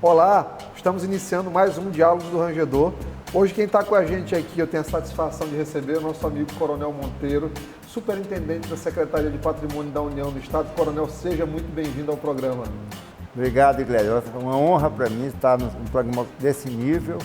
Olá, estamos iniciando mais um Diálogos do Rangedor. Hoje quem está com a gente aqui, eu tenho a satisfação de receber o nosso amigo Coronel Monteiro, superintendente da Secretaria de Patrimônio da União do Estado. Coronel, seja muito bem-vindo ao programa. Obrigado, Iglesias. É uma honra para mim estar num programa desse nível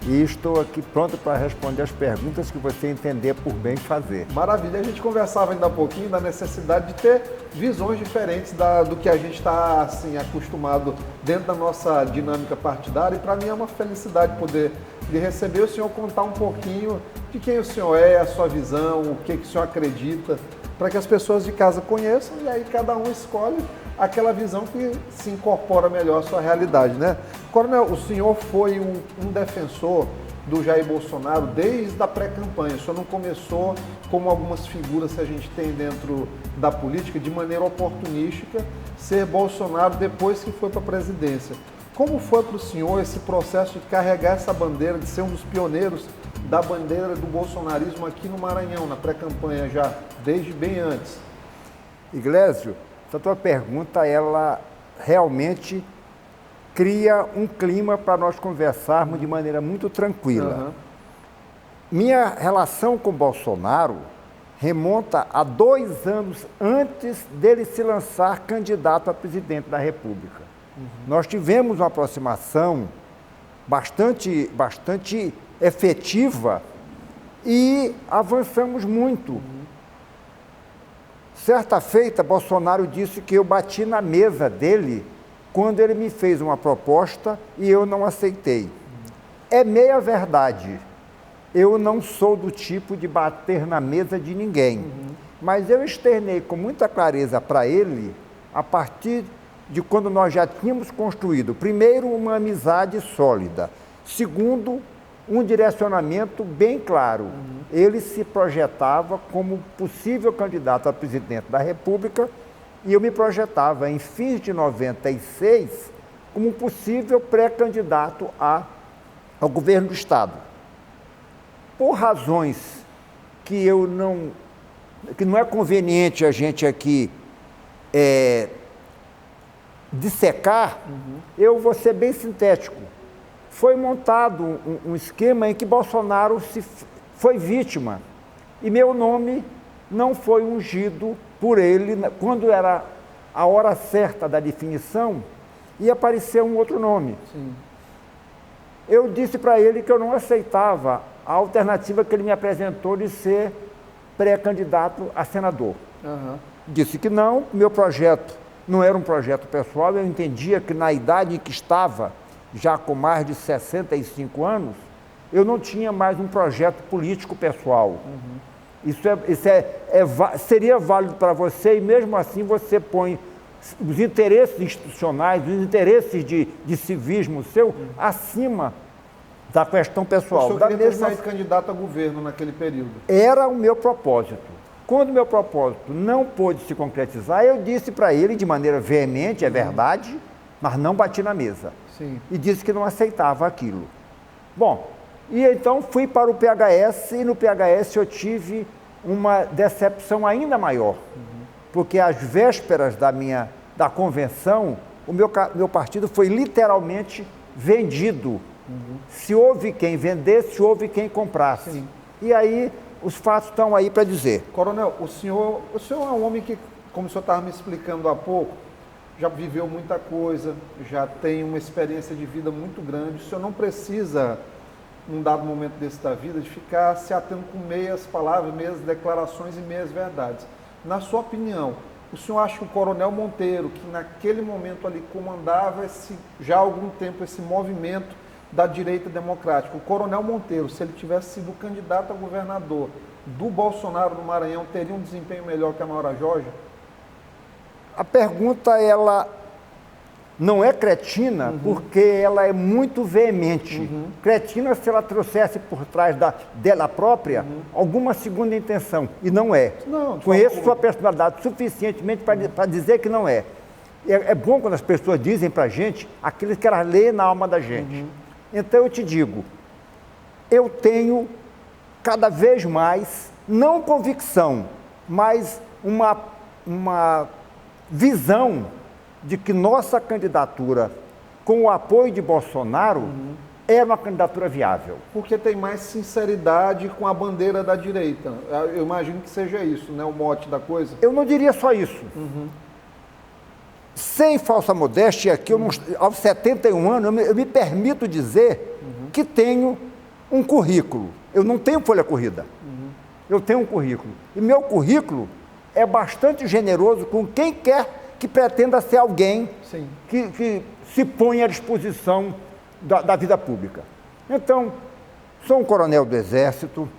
e estou aqui pronto para responder as perguntas que você entender por bem fazer. Maravilha. A gente conversava ainda há pouquinho da necessidade de ter visões diferentes do que a gente está assim, acostumado dentro da nossa dinâmica partidária, e para mim é uma felicidade poder receber o senhor, contar um pouquinho de quem o senhor é, a sua visão, o que o senhor acredita, para que as pessoas de casa conheçam e aí cada um escolhe aquela visão que se incorpora melhor à sua realidade, né? Coronel, o senhor foi um defensor do Jair Bolsonaro desde a pré-campanha. O senhor não começou, como algumas figuras que a gente tem dentro da política, de maneira oportunística, ser Bolsonaro depois que foi para a presidência. Como foi para o senhor esse processo de carregar essa bandeira, de ser um dos pioneiros da bandeira do bolsonarismo aqui no Maranhão, na pré-campanha já, desde bem antes? Iglesias, essa tua pergunta, ela realmente cria um clima para nós conversarmos de maneira muito tranquila. Uhum. Minha relação com Bolsonaro remonta a 2 anos antes dele se lançar candidato a presidente da República. Uhum. Nós tivemos uma aproximação bastante efetiva e avançamos muito. Uhum. Certa feita, Bolsonaro disse que eu bati na mesa dele quando ele me fez uma proposta e eu não aceitei. É meia verdade. Eu não sou do tipo de bater na mesa de ninguém. Mas eu externei com muita clareza para ele, a partir de quando nós já tínhamos construído, primeiro, uma amizade sólida. Segundo, um direcionamento bem claro. Ele se projetava como possível candidato a presidente da República e eu me projetava, em fins de 96, como possível pré-candidato ao governo do Estado. Por razões que não é conveniente a gente aqui dissecar, eu vou ser bem sintético. Foi montado um esquema em que Bolsonaro foi vítima e meu nome não foi ungido por ele. Quando era a hora certa da definição, ia aparecer um outro nome. Sim. Eu disse para ele que eu não aceitava a alternativa que ele me apresentou de ser pré-candidato a senador. Uhum. Disse que não, meu projeto não era um projeto pessoal, eu entendia que na idade em que estava, já com mais de 65 anos, eu não tinha mais um projeto político pessoal. Isso seria válido para você e mesmo assim você põe os interesses institucionais, os interesses de civismo seu acima da questão pessoal. O senhor queria ter saído candidato a governo naquele período? Era o meu propósito. Quando o meu propósito não pôde se concretizar, eu disse para ele de maneira veemente, é verdade, mas não bati na mesa. Sim. E disse que não aceitava aquilo. Bom, e então fui para o PHS e no PHS eu tive uma decepção ainda maior, porque às vésperas da convenção, o meu partido foi literalmente vendido. Se houve quem vendesse, houve quem comprasse. Sim. E aí os fatos estão aí para dizer. Coronel, o senhor é um homem que, como o senhor estava me explicando há pouco, já viveu muita coisa, já tem uma experiência de vida muito grande. O senhor não precisa, num dado momento desse da vida, de ficar se atendo com meias palavras, meias declarações e meias verdades. Na sua opinião, o senhor acha que o Coronel Monteiro, que naquele momento ali comandava já há algum tempo esse movimento da direita democrática, o Coronel Monteiro, se ele tivesse sido candidato a governador do Bolsonaro no Maranhão, teria um desempenho melhor que a Maura Jorge? A pergunta, ela não é cretina, porque ela é muito veemente. Cretina se ela trouxesse por trás dela própria alguma segunda intenção, e não é. Não, Conheço sua personalidade suficientemente para dizer que não é. É bom quando as pessoas dizem para a gente aquilo que elas leem na alma da gente. Então eu te digo, eu tenho cada vez mais, não convicção, mas uma visão de que nossa candidatura com o apoio de Bolsonaro, era uma candidatura viável. Porque tem mais sinceridade com a bandeira da direita. Eu imagino que seja isso, né? O mote da coisa. Eu não diria só isso. Sem falsa modéstia, que eu não, aos 71 anos, eu me permito dizer que tenho um currículo. Eu não tenho folha corrida. Eu tenho um currículo. E meu currículo é bastante generoso com quem quer que pretenda ser alguém que se põe à disposição da vida pública. Então, sou um coronel do Exército,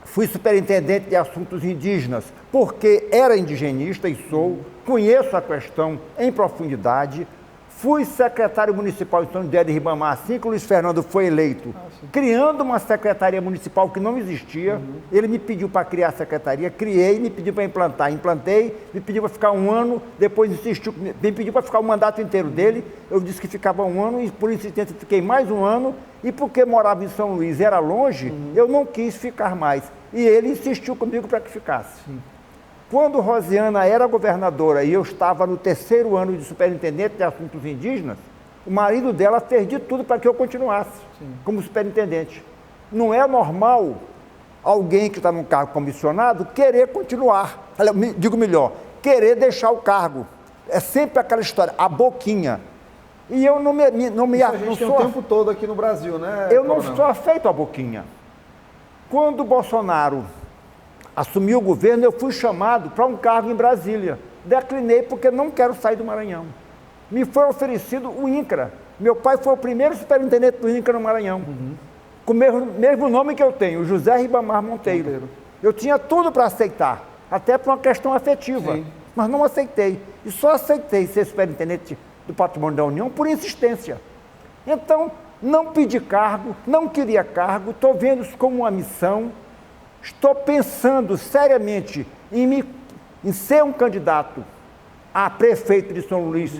fui superintendente de assuntos indígenas, porque era indigenista e sou, conheço a questão em profundidade, fui secretário municipal de São José de Ribamar, assim que o Luiz Fernando foi eleito, criando uma secretaria municipal que não existia. Ele me pediu para criar a secretaria, criei, me pediu para implantar, implantei, me pediu para ficar um ano, depois insistiu, me pediu para ficar o mandato inteiro dele, eu disse que ficava um ano, e por insistência fiquei mais um ano, e porque morava em São Luís, era longe, eu não quis ficar mais, e ele insistiu comigo para que ficasse. Quando Rosiana era governadora e eu estava no 3º ano de superintendente de assuntos indígenas, o marido dela fez de tudo para que eu continuasse como superintendente. Não é normal alguém que está num cargo comissionado querer continuar, digo melhor, querer deixar o cargo. É sempre aquela história, a boquinha. E eu não me a gente tem o tempo todo aqui no Brasil, né? Eu não sou afeito à boquinha. Quando o Bolsonaro assumiu o governo, eu fui chamado para um cargo em Brasília. Declinei porque não quero sair do Maranhão. Me foi oferecido o INCRA. Meu pai foi o primeiro superintendente do INCRA no Maranhão. Com o mesmo nome que eu tenho, José Ribamar Monteiro. Eu tinha tudo para aceitar, até por uma questão afetiva, mas não aceitei. E só aceitei ser superintendente do Patrimônio da União por insistência. Então, não pedi cargo, não queria cargo, estou vendo isso como uma missão. Estou pensando seriamente em ser um candidato a prefeito de São Luís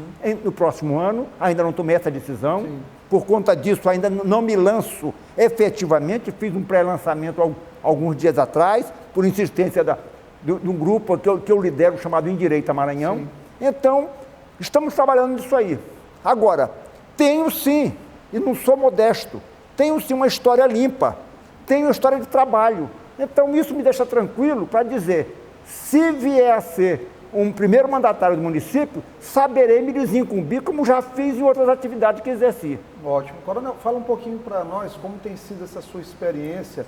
no próximo ano. Ainda não tomei essa decisão. Por conta disso, ainda não me lanço efetivamente. Fiz um pré-lançamento alguns dias atrás, por insistência de um grupo que eu lidero, chamado Indireita Maranhão. Então, estamos trabalhando nisso aí. Agora, tenho sim, e não sou modesto, tenho sim uma história limpa, tenho uma história de trabalho. Então, isso me deixa tranquilo para dizer, se vier a ser um primeiro mandatário do município, saberei me desincumbir, como já fiz em outras atividades que exerci. Ótimo. Coronel, fala um pouquinho para nós como tem sido essa sua experiência,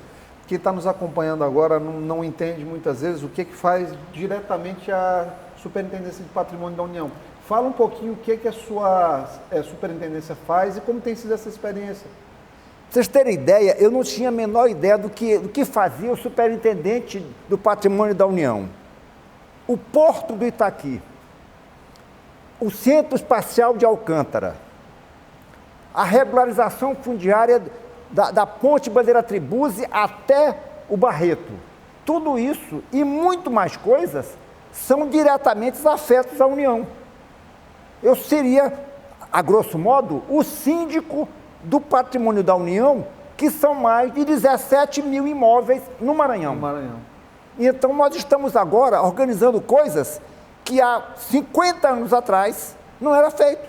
que está nos acompanhando agora, não entende muitas vezes o que faz diretamente a Superintendência de Patrimônio da União. Fala um pouquinho o que a sua superintendência faz e como tem sido essa experiência. Pra vocês terem ideia, eu não tinha a menor ideia do que fazia o superintendente do Patrimônio da União. O Porto do Itaqui, o Centro Espacial de Alcântara, a regularização fundiária da Ponte Bandeira Tribuzzi até o Barreto. Tudo isso e muito mais coisas são diretamente afetos à União. Eu seria, a grosso modo, o síndico do Patrimônio da União, que são mais de 17 mil imóveis no Maranhão. Então, nós estamos agora organizando coisas que há 50 anos atrás não era feito.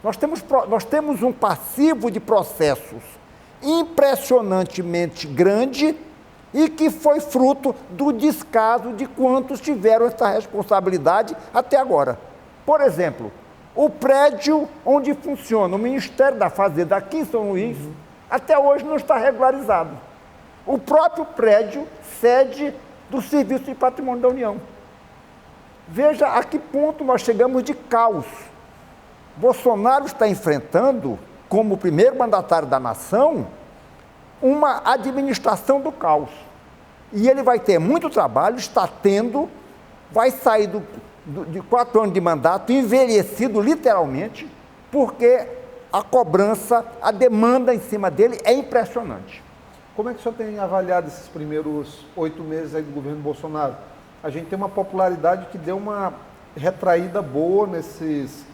Nós temos um passivo de processos impressionantemente grande e que foi fruto do descaso de quantos tiveram essa responsabilidade até agora. Por exemplo, o prédio onde funciona o Ministério da Fazenda aqui em São Luís, até hoje não está regularizado. O próprio prédio, sede do Serviço de Patrimônio da União. Veja a que ponto nós chegamos de caos. Bolsonaro está enfrentando, como primeiro mandatário da nação, uma administração do caos. E ele vai ter muito trabalho, está tendo, vai sair de 4 anos de mandato, envelhecido literalmente, porque a cobrança, a demanda em cima dele é impressionante. Como é que o senhor tem avaliado esses primeiros 8 meses aí do governo Bolsonaro? A gente tem uma popularidade que deu uma retraída boa nesses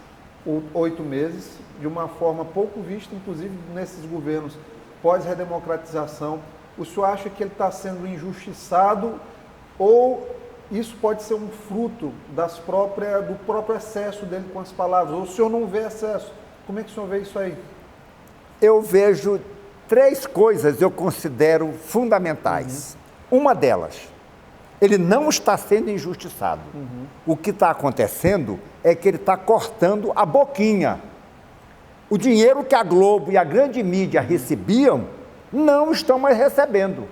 8 meses, de uma forma pouco vista, inclusive nesses governos pós-redemocratização. O senhor acha que ele está sendo injustiçado ou isso pode ser um fruto do próprio excesso dele com as palavras? Ou o senhor não vê excesso? Como é que o senhor vê isso aí? Eu vejo 3 coisas eu considero fundamentais. Uma delas, ele não está sendo injustiçado. O que está acontecendo é que ele está cortando a boquinha. O dinheiro que a Globo e a grande mídia recebiam, não estão mais recebendo.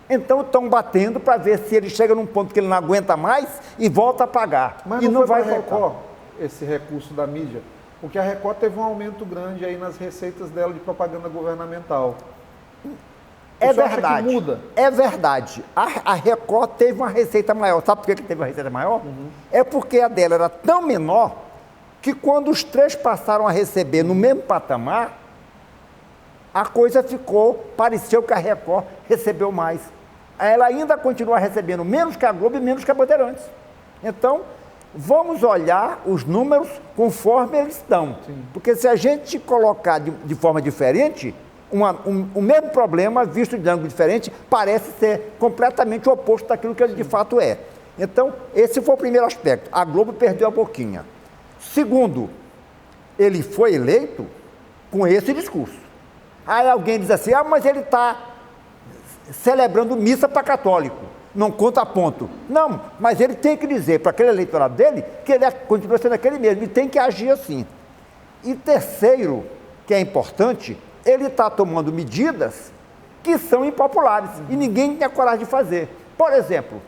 Então estão batendo para ver se ele chega num ponto que ele não aguenta mais e volta a pagar. Mas e não vai foi para a voltar. Record esse recurso da mídia? Porque a Record teve um aumento grande aí nas receitas dela de propaganda governamental. É O senhor acha verdade. que muda? É verdade. A Record teve uma receita maior. Sabe por que teve uma receita maior? É porque a dela era tão menor que quando os 3 passaram a receber no mesmo patamar, a coisa pareceu que a Record recebeu mais. Ela ainda continua recebendo menos que a Globo e menos que a Bandeirantes. Então, vamos olhar os números conforme eles estão. Sim. Porque se a gente colocar de forma diferente, o mesmo problema, visto de ângulo diferente, parece ser completamente oposto daquilo que ele de fato é. Então, esse foi o primeiro aspecto. A Globo perdeu a boquinha. Segundo, ele foi eleito com esse discurso. Aí alguém diz assim, mas ele está celebrando missa para católico, não conta ponto. Não, mas ele tem que dizer para aquele eleitorado dele que ele continua sendo aquele mesmo, ele tem que agir assim. E terceiro, que é importante, ele está tomando medidas que são impopulares e ninguém tem a coragem de fazer. Por exemplo,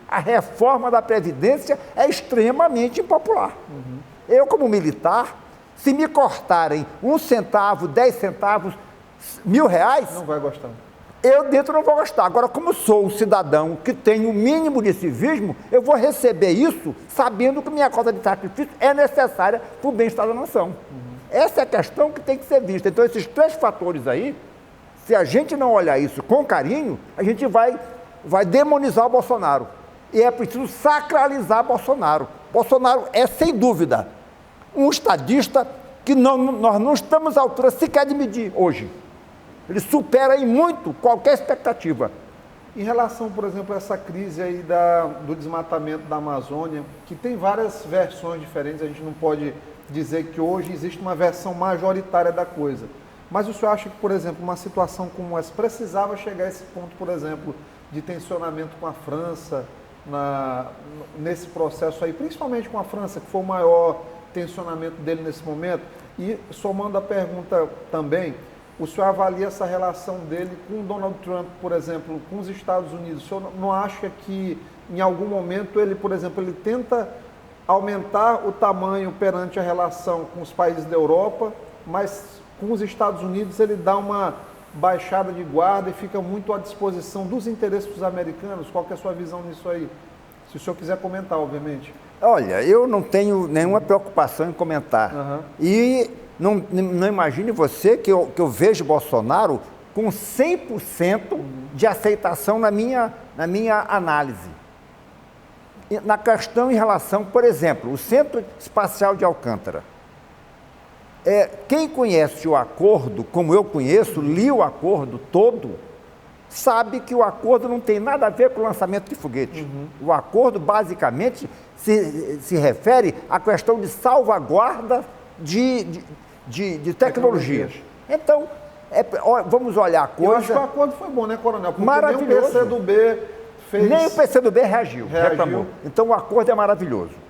a reforma da Previdência é extremamente impopular. Eu, como militar, se me cortarem 1 centavo, 10 centavos, R$1.000, Não vai gostar. eu dentro não vou gostar. Agora, como sou um cidadão que tem o mínimo de civismo, eu vou receber isso sabendo que minha causa de sacrifício é necessária para o bem-estar da nação. Essa é a questão que tem que ser vista. Então, esses 3 fatores aí, se a gente não olhar isso com carinho, a gente vai demonizar o Bolsonaro. E é preciso sacralizar Bolsonaro. Bolsonaro é, sem dúvida, um estadista que nós não estamos à altura sequer de medir hoje. Ele supera em muito qualquer expectativa. Em relação, por exemplo, a essa crise aí do desmatamento da Amazônia, que tem várias versões diferentes, a gente não pode dizer que hoje existe uma versão majoritária da coisa. Mas o senhor acha que, por exemplo, uma situação como essa precisava chegar a esse ponto, por exemplo, de tensionamento com a França, nesse processo aí, principalmente com a França, que foi o maior tensionamento dele nesse momento? E somando a pergunta também, o senhor avalia essa relação dele com o Donald Trump, por exemplo, com os Estados Unidos? O senhor não acha que, em algum momento, ele, por exemplo, ele tenta aumentar o tamanho perante a relação com os países da Europa, mas com os Estados Unidos ele dá uma baixada de guarda e fica muito à disposição dos interesses dos americanos? Qual que é a sua visão nisso aí? Se o senhor quiser comentar, obviamente. Olha, eu não tenho nenhuma preocupação em comentar. E não imagine você que eu vejo Bolsonaro com 100% de aceitação na minha análise. E na questão em relação, por exemplo, o Centro Espacial de Alcântara. Quem conhece o acordo, como eu conheço, li o acordo todo, sabe que o acordo não tem nada a ver com o lançamento de foguete. O acordo, basicamente, se refere à questão de salvaguarda de tecnologias. Então, vamos olhar a coisa... Eu acho que o acordo foi bom, né, Coronel? Porque maravilhoso. nem o PCdoB fez... Nem o PCdoB reclamou. Então, o acordo é maravilhoso.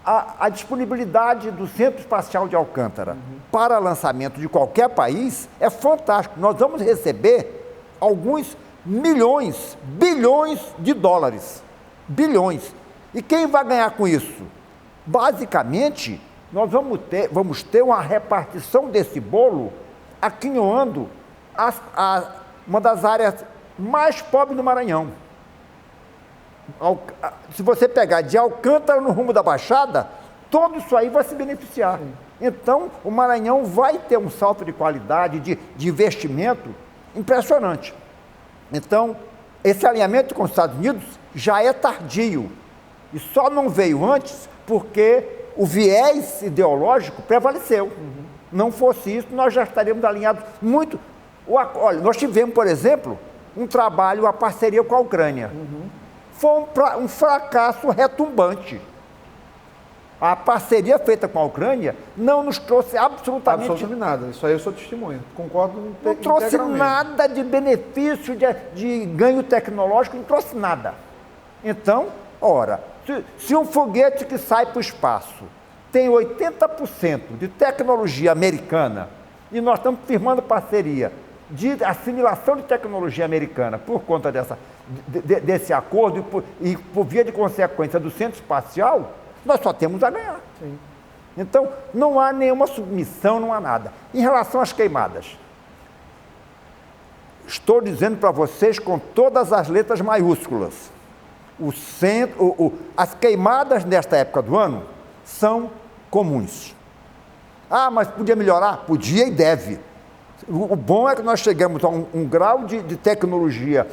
A disponibilidade do Centro Espacial de Alcântara para lançamento de qualquer país é fantástico. Nós vamos receber alguns milhões, bilhões de dólares. Bilhões. E quem vai ganhar com isso? Basicamente, nós vamos ter uma repartição desse bolo aquinhoando uma das áreas mais pobres do Maranhão. Se você pegar de Alcântara no rumo da Baixada, tudo isso aí vai se beneficiar. Sim. Então, o Maranhão vai ter um salto de qualidade, de investimento impressionante. Então, esse alinhamento com os Estados Unidos já é tardio. E só não veio antes porque o viés ideológico prevaleceu. Não fosse isso, nós já estaríamos alinhados muito. Olha, nós tivemos, por exemplo, um trabalho, a parceria com a Ucrânia. Foi um fracasso retumbante. A parceria feita com a Ucrânia não nos trouxe absolutamente nada. Isso aí eu sou testemunha. Concordo não trouxe nada de benefício, de ganho tecnológico, não trouxe nada. Então, ora, se um foguete que sai para o espaço tem 80% de tecnologia americana e nós estamos firmando parceria de assimilação de tecnologia americana por conta desse acordo e por via de consequência do centro espacial, nós só temos a ganhar. Sim. Então, não há nenhuma submissão, não há nada. Em relação às queimadas, estou dizendo para vocês com todas as letras maiúsculas, as queimadas nesta época do ano são comuns. Ah, mas podia melhorar? Podia e deve. O bom é que nós chegamos a um grau de tecnologia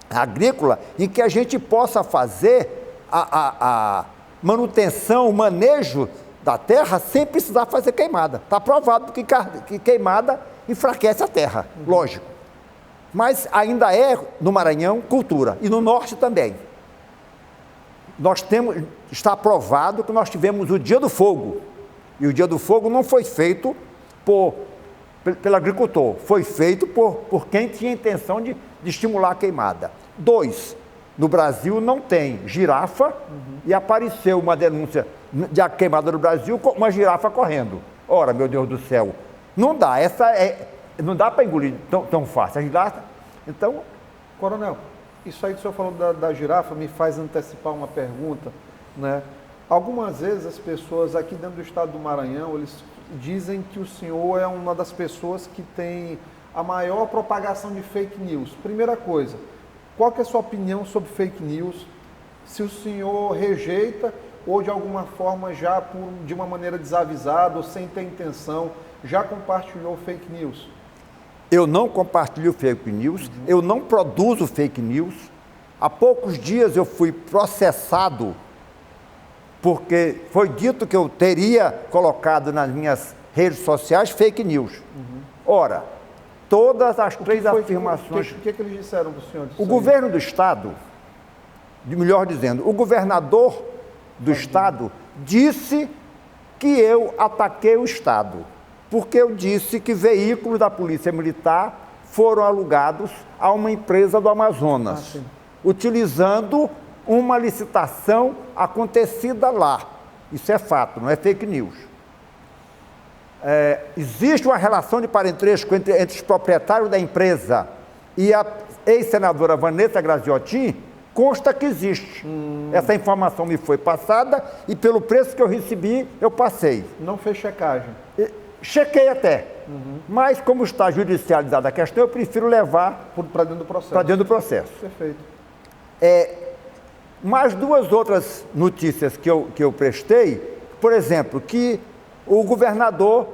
agrícola em que a gente possa fazer a manutenção, o manejo da terra sem precisar fazer queimada. Está provado que queimada enfraquece a terra, lógico. Mas ainda é, no Maranhão, cultura. E no Norte também. Está provado que nós tivemos o Dia do Fogo. E o Dia do Fogo não foi feito pelo agricultor, foi feito por quem tinha intenção de estimular a queimada. 2, no Brasil não tem girafa e apareceu uma denúncia de a queimada do Brasil com uma girafa correndo. Ora, meu Deus do céu, não dá, não dá para engolir tão fácil. A girafa, então... Coronel, isso aí que o senhor falou da girafa me faz antecipar uma pergunta, né? Algumas vezes as pessoas aqui dentro do estado do Maranhão, eles dizem que o senhor é uma das pessoas que tem a maior propagação de fake news. Primeira coisa, qual que é a sua opinião sobre fake news? Se o senhor rejeita ou de alguma forma já de uma maneira desavisada ou sem ter intenção, já compartilhou fake news? Eu não compartilho fake news, eu não produzo fake news. Há poucos dias eu fui processado porque foi dito que eu teria colocado nas minhas redes sociais fake news. Ora, todas as três afirmações... O que eles disseram para o senhor? O governo do Estado, melhor dizendo, o governador do Estado disse que eu ataquei o Estado, porque eu disse que veículos da Polícia Militar foram alugados a uma empresa do Amazonas, utilizando uma licitação acontecida lá. Isso é fato, não é fake news. Existe uma relação de parentesco entre os proprietários da empresa e a ex-senadora Vanessa Graziotin, consta que existe. Essa informação me foi passada e pelo preço que eu recebi, eu passei. Não fez checagem? Chequei até, mas como está judicializada a questão, eu prefiro levar para dentro do processo. Para dentro do processo. Perfeito. Mais duas outras notícias que eu prestei, por exemplo, que o governador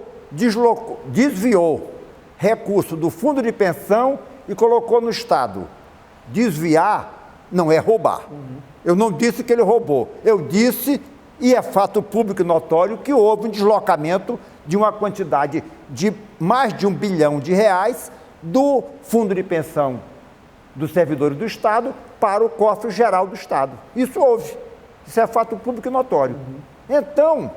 desviou recurso do fundo de pensão e colocou no Estado. Desviar não é roubar. Eu não disse que ele roubou. Eu disse, e é fato público e notório, que houve um deslocamento de uma quantidade de mais de R$1 bilhão do fundo de pensão dos servidores do Estado para o cofre geral do Estado. Isso houve. Isso é fato público e notório. Então,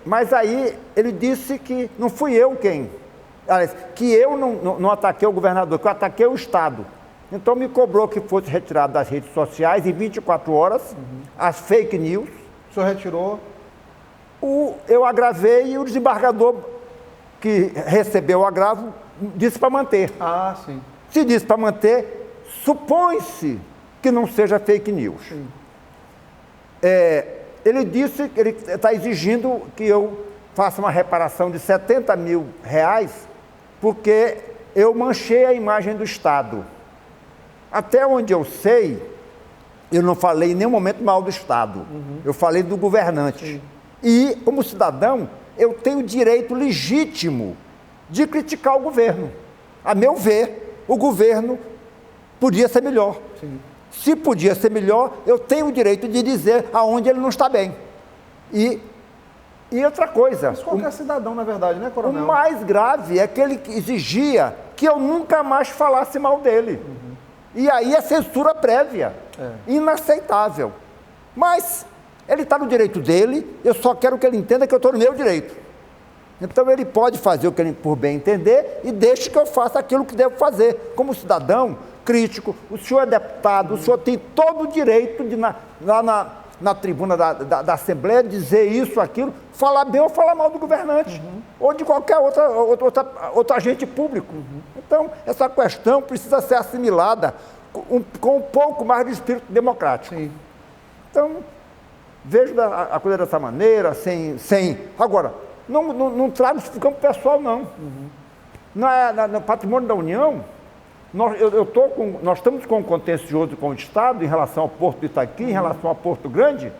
mas aí ele disse que não fui eu que eu não ataquei o governador, que eu ataquei o Estado. Então me cobrou que fosse retirado das redes sociais em 24 horas as fake news. O senhor retirou? Eu agravei e o desembargador que recebeu o agravo disse para manter. Ah, sim. Se disse para manter, supõe-se que não seja fake news. Ele disse que ele está exigindo que eu faça uma reparação de R$70 mil, porque eu manchei a imagem do Estado. Até onde eu sei, eu não falei em nenhum momento mal do Estado. Eu falei do governante. Sim. E, como cidadão, eu tenho direito legítimo de criticar o governo. A meu ver, o governo podia ser melhor. Sim. Se podia ser melhor, eu tenho o direito de dizer aonde ele não está bem. E outra coisa... Mas qualquer cidadão, na verdade, né, Coronel? O mais grave é que ele exigia que eu nunca mais falasse mal dele. E aí é censura prévia. Inaceitável. Mas Ele está no direito dele, eu só quero que ele entenda que eu estou no meu direito. Então ele pode fazer o que ele por bem entender e deixe que eu faça aquilo que devo fazer. Como cidadão crítico, o senhor é deputado, o senhor tem todo o direito de, lá na tribuna da Assembleia, dizer isso, aquilo, falar bem ou falar mal do governante, ou de qualquer outro agente público. Então, essa questão precisa ser assimilada com um pouco mais de espírito democrático. Sim. Então, vejo a coisa dessa maneira, sem... Agora, não trago isso para o campo pessoal, não. No patrimônio da União, nós estamos com um contencioso com o Estado em relação ao Porto de Itaqui, em relação ao Porto Grande,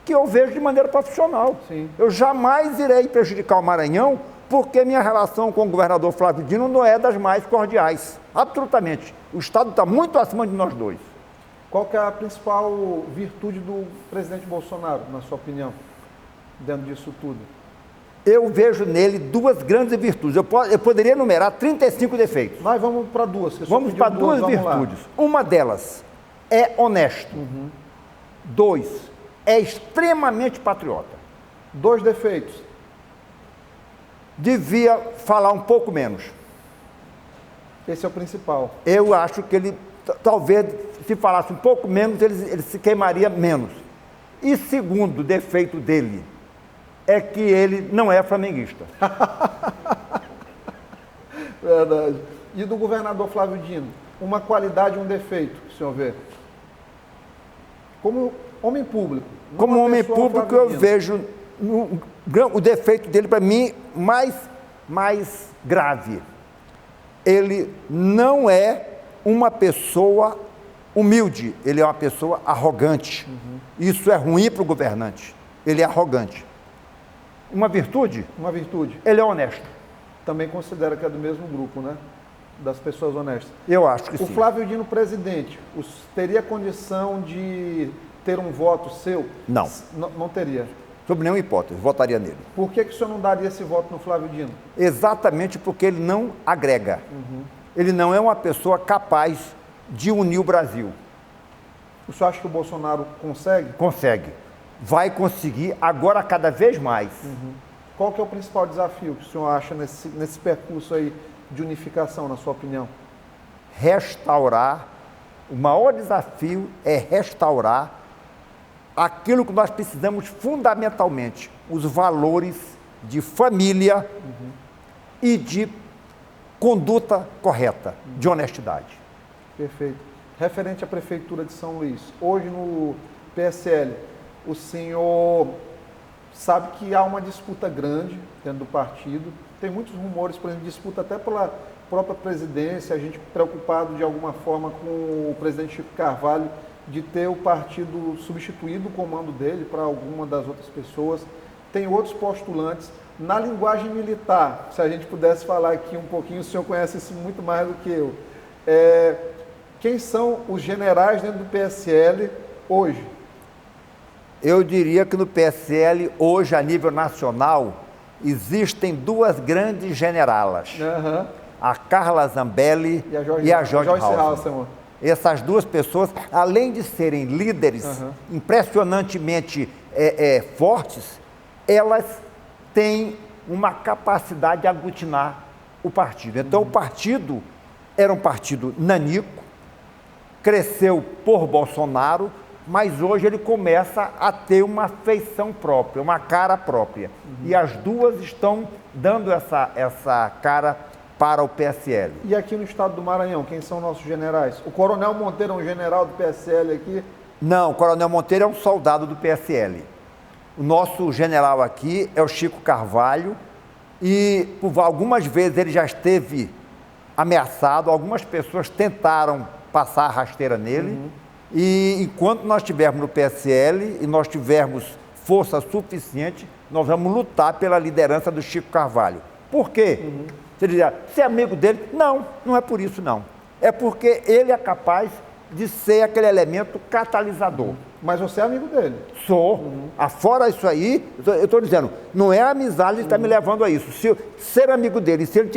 que eu vejo de maneira profissional. Sim. Eu jamais irei prejudicar o Maranhão, porque minha relação com o governador Flávio Dino não é das mais cordiais. Absolutamente. O Estado está muito acima de nós dois. Qual que é a principal virtude do presidente Bolsonaro, na sua opinião, dentro disso tudo? Eu vejo nele duas grandes virtudes. Eu poderia enumerar 35 defeitos. Nós vamos para duas. Vamos para duas virtudes. Uma delas é honesto. 2, é extremamente patriota. 2 defeitos. Devia falar um pouco menos. Esse é o principal. Eu acho que ele, talvez, se falasse um pouco menos, ele se queimaria menos. E segundo defeito dele, é que ele não é flamenguista. Verdade. E do governador Flávio Dino? Uma qualidade e um defeito, que o senhor vê? Como homem público. Como homem público, eu vejo o defeito dele, para mim, mais grave. Ele não é uma pessoa humilde, ele é uma pessoa arrogante. Isso é ruim para o governante. Ele é arrogante. Uma virtude? Uma virtude. Ele é honesto. Também considera que é do mesmo grupo, né? Das pessoas honestas. Eu acho que sim. O Flávio Dino presidente, teria condição de ter um voto seu? Não. Não teria. Sob nenhuma hipótese, votaria nele. Por que o senhor não daria esse voto no Flávio Dino? Exatamente porque ele não agrega. Ele não é uma pessoa capaz de unir o Brasil. O senhor acha que o Bolsonaro consegue? Consegue. Vai conseguir agora cada vez mais. Qual que é o principal desafio que o senhor acha nesse percurso aí de unificação, na sua opinião? Restaurar, o maior desafio é restaurar aquilo que nós precisamos fundamentalmente, os valores de família e de conduta correta, de honestidade. Perfeito. Referente à Prefeitura de São Luís, hoje no PSL, o senhor sabe que há uma disputa grande dentro do partido, tem muitos rumores, por exemplo, disputa até pela própria presidência, a gente preocupado de alguma forma com o presidente Chico Carvalho de ter o partido substituído o comando dele para alguma das outras pessoas. Tem outros postulantes. Na linguagem militar, se a gente pudesse falar aqui um pouquinho, o senhor conhece isso muito mais do que eu. Quem são os generais dentro do PSL hoje? Eu diria que no PSL, hoje, a nível nacional, existem duas grandes generalas. A Carla Zambelli e a Joyce Halseman. Essas duas pessoas, além de serem líderes impressionantemente fortes, elas têm uma capacidade de aglutinar o partido. Então, o partido era um partido nanico, cresceu por Bolsonaro, mas hoje ele começa a ter uma feição própria, uma cara própria. E as duas estão dando essa cara para o PSL. E aqui no estado do Maranhão, quem são nossos generais? O Coronel Monteiro é um general do PSL aqui? Não, o Coronel Monteiro é um soldado do PSL. O nosso general aqui é o Chico Carvalho e por algumas vezes ele já esteve ameaçado, algumas pessoas tentaram passar a rasteira nele. E enquanto nós estivermos no PSL e nós tivermos força suficiente, nós vamos lutar pela liderança do Chico Carvalho. Por quê? Você diria, você é amigo dele? Não, não é por isso não. É porque ele é capaz de ser aquele elemento catalisador. Mas você é amigo dele? Sou. Afora isso aí, eu estou dizendo, não é a amizade que está me levando a isso. Se eu ser amigo dele, se ele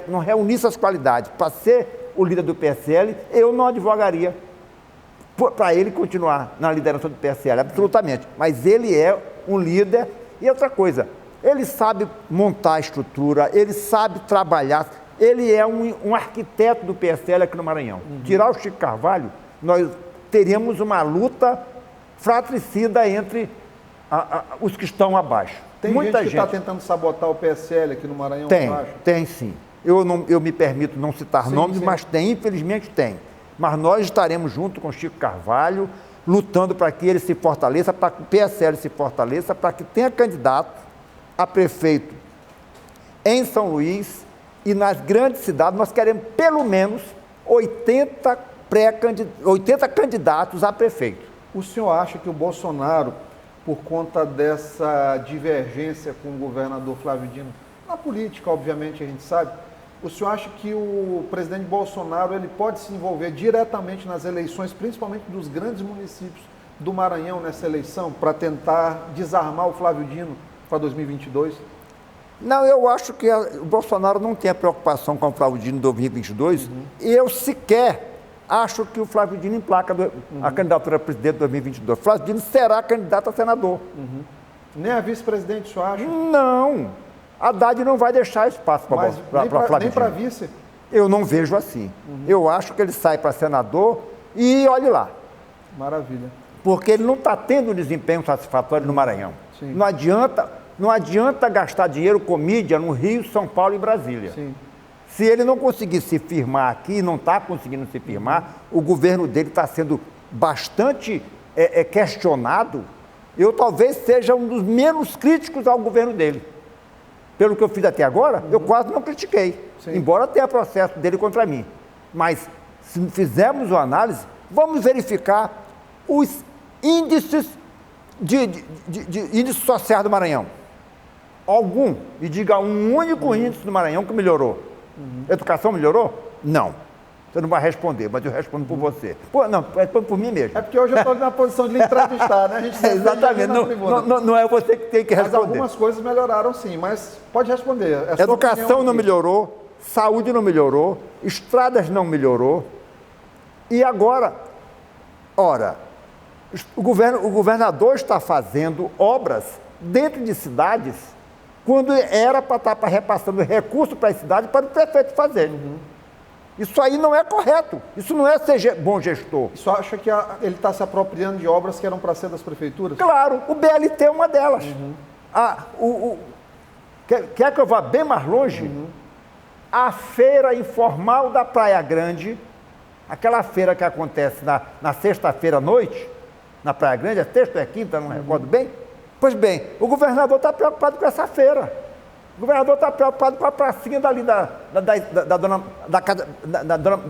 não reunisse as qualidades para ser o líder do PSL, eu não advogaria para ele continuar na liderança do PSL, absolutamente. Mas ele é um líder. E outra coisa, ele sabe montar a estrutura, ele sabe trabalhar, ele é um arquiteto do PSL aqui no Maranhão. Tirar o Chico Carvalho, nós teríamos uma luta fratricida entre os que estão abaixo. Tem muita gente que está tentando sabotar o PSL aqui no Maranhão? Tem sim. Eu me permito não citar nomes, mas infelizmente tem. Mas nós estaremos junto com o Chico Carvalho, lutando para que ele se fortaleça, para que o PSL se fortaleça, para que tenha candidato a prefeito em São Luís e nas grandes cidades. Nós queremos pelo menos 80 candidatos a prefeito. O senhor acha que o Bolsonaro, por conta dessa divergência com o governador Flávio Dino, na política, obviamente, a gente sabe, o senhor acha que o presidente Bolsonaro ele pode se envolver diretamente nas eleições, principalmente dos grandes municípios do Maranhão nessa eleição, para tentar desarmar o Flávio Dino para 2022? Não, eu acho que o Bolsonaro não tem a preocupação com o Flávio Dino em 2022, e eu sequer acho que o Flávio Dino emplaca a candidatura a presidente de 2022. O Flávio Dino será candidato a senador. Nem a vice-presidente, o senhor acha? Não. Haddad não vai deixar espaço para Flávio Dino. Nem para vice? Eu não vejo assim. Eu acho que ele sai para senador e olhe lá. Maravilha. Porque ele não está tendo um desempenho satisfatório no Maranhão. Sim. Não adianta gastar dinheiro com mídia no Rio, São Paulo e Brasília. Sim. Se ele não conseguir se firmar aqui, não está conseguindo se firmar, o governo dele está sendo bastante questionado. Eu talvez seja um dos menos críticos ao governo dele. Pelo que eu fiz até agora, eu quase não critiquei, embora tenha processo dele contra mim. Mas, se fizermos uma análise, vamos verificar os índices índice social do Maranhão. Algum, e diga um único índice do Maranhão que melhorou. Educação melhorou? Não. Você não vai responder, mas eu respondo por você. Não, respondo por mim mesmo. É porque hoje eu estou na posição de lhe entrevistar, né? A gente exatamente, não é você que tem que responder. Mas algumas coisas melhoraram sim, mas pode responder. Educação não melhorou, saúde não melhorou, estradas não melhorou. E agora, o governador está fazendo obras dentro de cidades quando era para estar repassando recurso para a cidade para o prefeito fazer. Isso aí não é correto. Isso não é ser bom gestor. Isso acha que ele está se apropriando de obras que eram para ser das prefeituras? Claro, o BLT é uma delas. Quer que eu vá bem mais longe? A feira informal da Praia Grande, aquela feira que acontece na sexta-feira à noite, na Praia Grande, é sexta ou é quinta, não recordo bem. Pois bem, o governador está preocupado com essa feira. O governador está preocupado com a pracinha dali da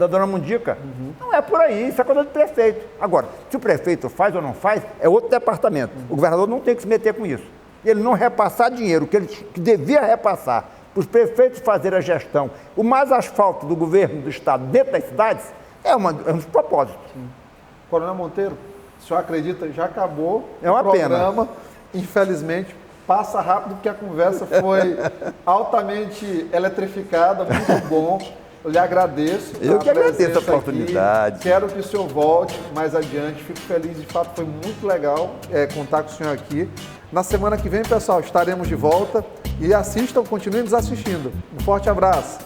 dona Mundica. Não é por aí, isso é coisa do prefeito. Agora, se o prefeito faz ou não faz, é outro departamento. O governador não tem que se meter com isso. Ele não repassar dinheiro que devia repassar para os prefeitos fazerem a gestão. O mais asfalto do governo do estado dentro das cidades é um dos propósitos. Coronel Monteiro, o senhor acredita, já acabou o programa. Pena. Infelizmente, passa rápido porque a conversa foi altamente eletrificada, muito bom. Eu lhe agradeço. Eu que agradeço a oportunidade. Aqui. Quero que o senhor volte mais adiante. Fico feliz, de fato, foi muito legal contar com o senhor aqui. Na semana que vem, pessoal, estaremos de volta. E assistam, continuem nos assistindo. Um forte abraço.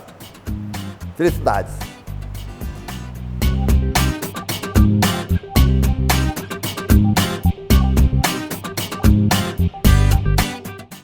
Felicidades.